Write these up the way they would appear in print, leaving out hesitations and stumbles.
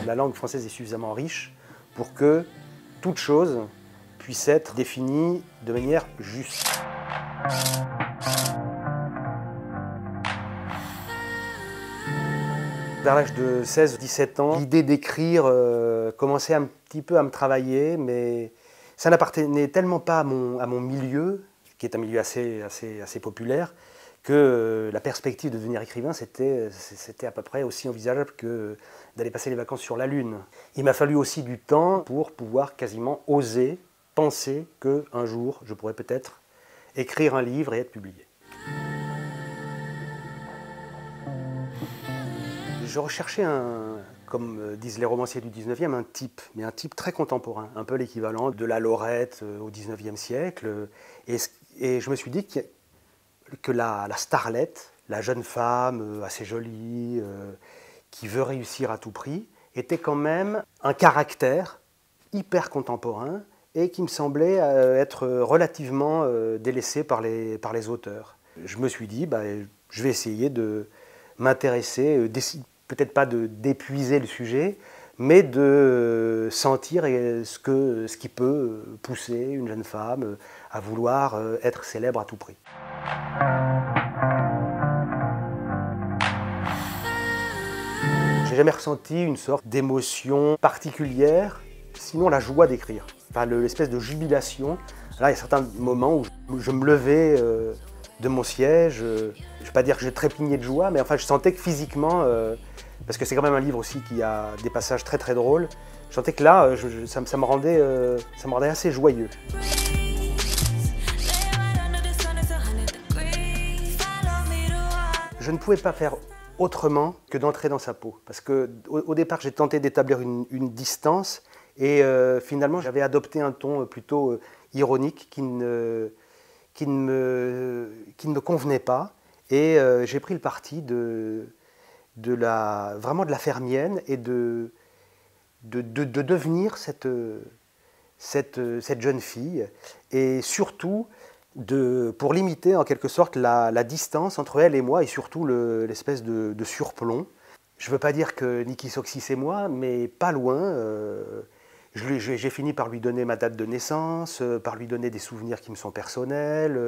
La langue française est suffisamment riche pour que toute chose puisse être définie de manière juste. Vers l'âge de 16-17 ans, l'idée d'écrire commençait un petit peu à me travailler, mais ça n'appartenait tellement pas à mon milieu, qui est un milieu assez populaire, que la perspective de devenir écrivain, c'était à peu près aussi envisageable que d'aller passer les vacances sur la Lune. Il m'a fallu aussi du temps pour pouvoir quasiment oser penser qu'un jour, je pourrais peut-être écrire un livre et être publié. Je recherchais comme disent les romanciers du 19e, un type, mais un type très contemporain, un peu l'équivalent de la Laurette au 19e siècle. Et je me suis dit que la starlette, la jeune femme assez jolie, qui veut réussir à tout prix, était quand même un caractère hyper contemporain et qui me semblait être relativement délaissé par les auteurs. Je me suis dit, je vais essayer de m'intéresser, peut-être pas d'épuiser le sujet, mais de sentir ce qui peut pousser une jeune femme à vouloir être célèbre à tout prix. J'ai jamais ressenti une sorte d'émotion particulière, sinon la joie d'écrire, enfin, l'espèce de jubilation. Là, il y a certains moments où je me levais de mon siège, je ne vais pas dire que j'ai trépigné de joie, mais enfin je sentais que physiquement, parce que c'est quand même un livre aussi qui a des passages très très drôles, je sentais que là, ça me rendait assez joyeux. Je ne pouvais pas faire autrement que d'entrer dans sa peau, parce qu'au départ j'ai tenté d'établir une distance, et finalement j'avais adopté un ton plutôt ironique qui ne me convenait pas, et j'ai pris le parti vraiment de la faire mienne et de devenir cette jeune fille, et surtout pour limiter en quelque sorte la distance entre elle et moi, et surtout l'espèce de surplomb. Je ne veux pas dire que Niki Soxy c'est moi, mais pas loin. J'ai fini par lui donner ma date de naissance, par lui donner des souvenirs qui me sont personnels,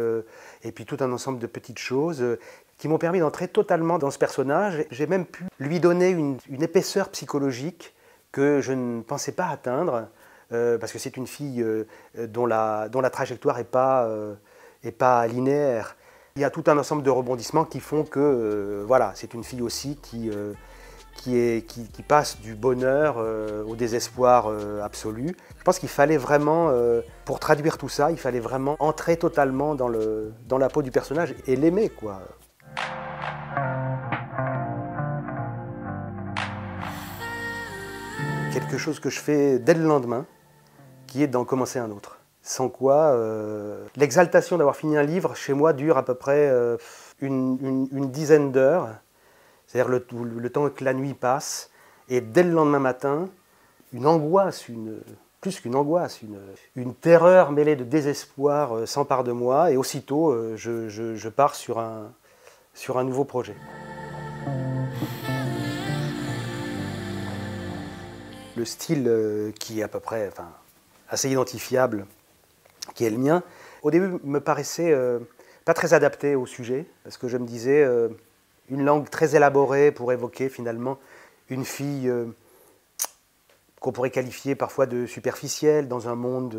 et puis tout un ensemble de petites choses qui m'ont permis d'entrer totalement dans ce personnage. J'ai même pu lui donner une épaisseur psychologique que je ne pensais pas atteindre, parce que c'est une fille dont la trajectoire n'est pas linéaire. Il y a tout un ensemble de rebondissements qui font que voilà, c'est une fille aussi qui passe du bonheur au désespoir absolu. Je pense qu'il fallait vraiment, pour traduire tout ça, il fallait vraiment entrer totalement dans la peau du personnage et l'aimer, quoi. Quelque chose que je fais dès le lendemain, qui est d'en commencer un autre. Sans quoi, l'exaltation d'avoir fini un livre, chez moi, dure à peu près une dizaine d'heures. C'est-à-dire le temps que la nuit passe, et dès le lendemain matin, une angoisse, plus qu'une angoisse, une terreur mêlée de désespoir s'empare de moi, et aussitôt je pars sur un nouveau projet. Le style qui est à peu près assez identifiable, qui est le mien, au début me paraissait pas très adapté au sujet, parce que je me disais une langue très élaborée pour évoquer finalement une fille qu'on pourrait qualifier parfois de superficielle dans un monde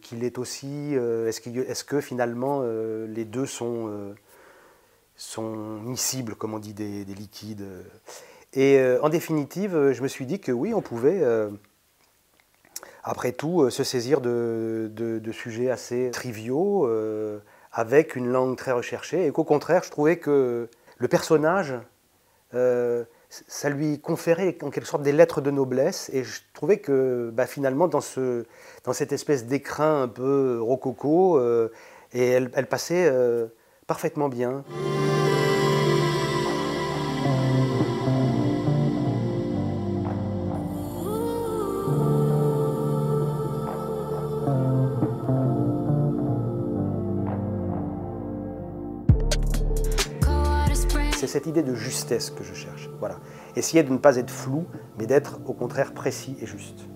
qui l'est aussi. Est-ce que finalement les deux sont miscibles, comme on dit, des liquides. Et en définitive, je me suis dit que oui, on pouvait, après tout, se saisir de sujets assez triviaux, avec une langue très recherchée, et qu'au contraire, je trouvais que le personnage, ça lui conférait en quelque sorte des lettres de noblesse, et je trouvais que finalement, dans cette espèce d'écrin un peu rococo, et elle passait parfaitement bien. C'est cette idée de justesse que je cherche. Voilà. essayer de ne pas être flou, mais d'être au contraire précis et juste.